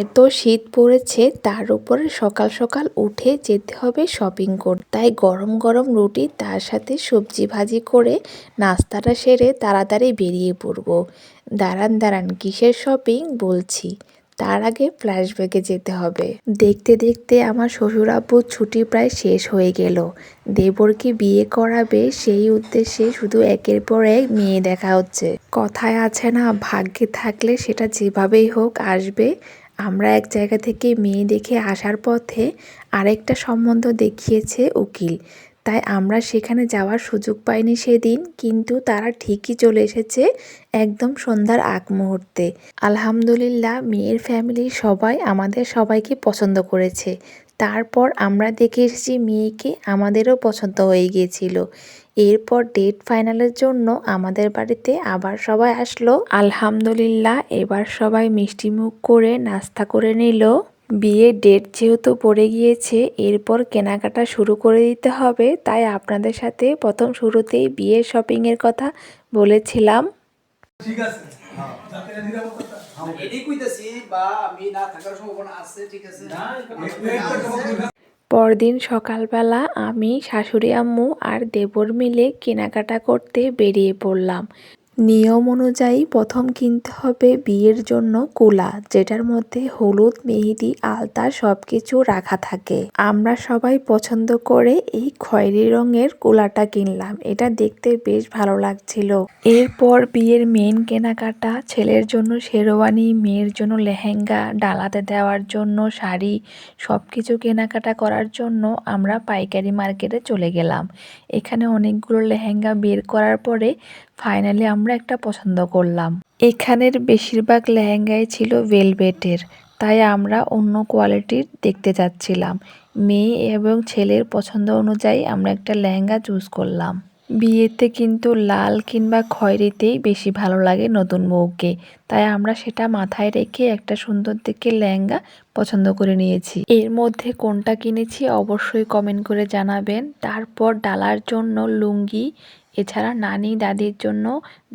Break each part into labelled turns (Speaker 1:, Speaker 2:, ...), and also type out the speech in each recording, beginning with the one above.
Speaker 1: এত শীত পড়েছে, তার উপরে সকাল সকাল উঠে যেতে হবে শপিং করতে। তাই গরম গরম রুটি তার সাথে সবজি ভাজি করে নাস্তাটা সেরে তাড়াতাড়ি বেরিয়ে পড়ব। দাঁড়ান দাঁড়ান, কিসের শপিং বলছি, তার আগে ফ্ল্যাশব্যাকে যেতে হবে। দেখতে দেখতে আমার শ্বশুর আব্বুর ছুটি প্রায় শেষ হয়ে গেল। দেবরকে বিয়ে করাবে সেই উদ্দেশ্যে শুধু একের পর এক মেয়ে দেখা হচ্ছে। কথায় আছে না, ভাগ্যে থাকলে সেটা যেভাবেই হোক আসবে। আমরা এক জায়গা থেকে মেয়ে দেখে আসার পথে আরেকটা সম্বন্ধ দেখিয়েছে উকিল, তাই আমরা সেখানে যাওয়ার সুযোগ পাইনি সেদিন, কিন্তু তারা ঠিকই চলে এসেছে একদম সন্ধ্যার আগ মুহূর্তে। আলহামদুলিল্লাহ, মেয়ের ফ্যামিলির সবাই আমাদের সবাইকে পছন্দ করেছে। তারপর আমরা দেখে এসেছি মেয়েকে, আমাদেরও পছন্দ হয়ে গিয়েছিল। এরপর ডেট ফাইনালের জন্য আমাদের বাড়িতে আবার সবাই আসলো। আলহামদুলিল্লাহ, এবার সবাই মিষ্টি মুখ করে নাস্তা করে নিল। বিয়ের ডেট যেহেতু পড়ে গিয়েছে, এরপর কেনাকাটা শুরু করে দিতে হবে। তাই আপনাদের সাথে প্রথম শুরুতেই বিয়ের শপিং এর কথা বলেছিলাম। ঠিক আছে, পরদিন সকালবেলা আমি, শাশুড়ি আম্মু আর দেবর মিলে কেনাকাটা করতে বেরিয়ে পড়লাম। নিয়ম অনুযায়ী প্রথম কিনতে হবে বিয়ের জন্য কুলা, যেটার মধ্যে হলুদ, মেহেদি, আলতা সবকিছু রাখা থাকে। আমরা সবাই পছন্দ করে এই খয়েরি রঙের কুলাটা কিনলাম। এটা দেখতে বেশ ভালো লাগছিল। এরপর বিয়ের মেন কেনাকাটা, ছেলের জন্য শেরওয়ানি, মেয়ের জন্য লেহেঙ্গা, ডালাতে দেওয়ার জন্য শাড়ি, সবকিছু কেনাকাটা করার জন্য আমরা পাইকারি মার্কেটে চলে গেলাম। এখানে অনেকগুলো লেহেঙ্গা বের করার পরে ফাইনালি আমরা একটা পছন্দ করলাম। এখানের বেশিরভাগ লেহেঙ্গাই ছিল ভেলভেটের, তাই আমরা অন্য কোয়ালিটির দেখতে যাচ্ছিলাম। মেয়ে এবং ছেলের পছন্দ অনুযায়ী আমরা একটা লেহেঙ্গা চুজ করলাম। বিয়েতে কিন্তু লাল কিংবা খয়েরিতেই বেশি ভালো লাগে নতুন বউকে, তাই আমরা সেটা মাথায় রেখে একটা সুন্দর দেখে লেহেঙ্গা পছন্দ করে নিয়েছি। এর মধ্যে কোনটা কিনেছি অবশ্যই কমেন্ট করে জানাবেন। তারপর ডালার জন্য লুঙ্গি, এছাড়া নানি দাদির জন্য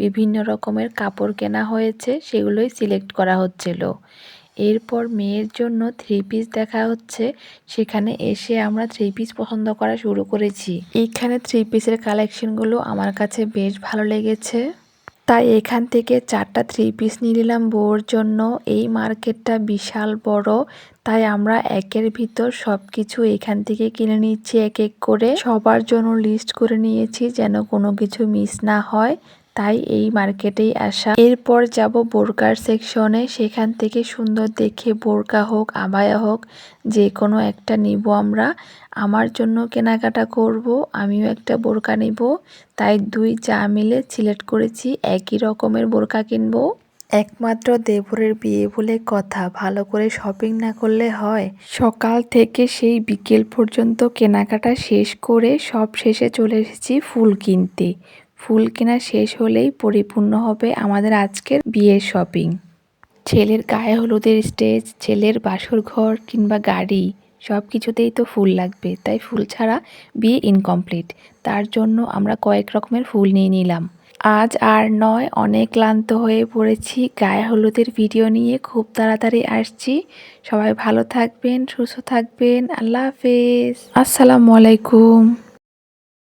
Speaker 1: বিভিন্ন রকমের কাপড় কেনা হয়েছে, সেগুলোই সিলেক্ট করা হচ্ছিল। এরপর মেয়ের জন্য 3 পিস দেখা হচ্ছে, সেখানে এসে আমরা 3 পিস পছন্দ করা শুরু করেছি। এইখানে 3 পিসের কালেকশনগুলো আমার কাছে বেশ ভালো লেগেছে, তাই এখান থেকে 4টা 3 পিস নিয়ে নিলাম বউর জন্য। এই মার্কেটটা বিশাল বড়, তাই আমরা একের ভিতর সবকিছু এখান থেকে কিনে নিচ্ছি এক এক করে। সবার জন্য লিস্ট করে নিয়েছি যেন কোনো কিছু মিস না হয়, তাই এই মার্কেটেই আসা। এরপর যাব বোরকার সেকশনে, সেখান থেকে সুন্দর দেখে বোরকা হোক আবায়া হোক যে কোনো একটা নিব আমরা। আমার জন্য কেনাকাটা করব, আমিও একটা বোরকা নিব, তাই দুই যা মিলে সিলেক্ট করেছি একই রকমের বোরকা কিনবো। একমাত্র দেবরের বিয়ে বলে কথা, ভালো করে শপিং না করলে হয়? সকাল থেকে সেই বিকেল পর্যন্ত কেনাকাটা শেষ করে সব শেষে চলে এসেছি ফুল কিনতে। ফুল কেনা শেষ হলেই পরিপূর্ণ হবে আমাদের আজকের বিয়ের শপিং। ছেলের গায়ে হলুদের স্টেজ, ছেলের বাসর ঘর কিংবা গাড়ি, সব কিছুতেই তো ফুল লাগবে, তাই ফুল ছাড়া বিয়ে ইনকমপ্লিট। তার জন্য আমরা কয়েক রকমের ফুল নিয়ে নিলাম। আজ আর নয়, অনেক ক্লান্ত হয়ে পড়েছি। গায়ে হলুদের ভিডিও নিয়ে খুব তাড়াতাড়ি আসছি। সবাই ভালো থাকবেন, সুস্থ থাকবেন। আল্লাহ হাফেজ, আসসালামু আলাইকুম।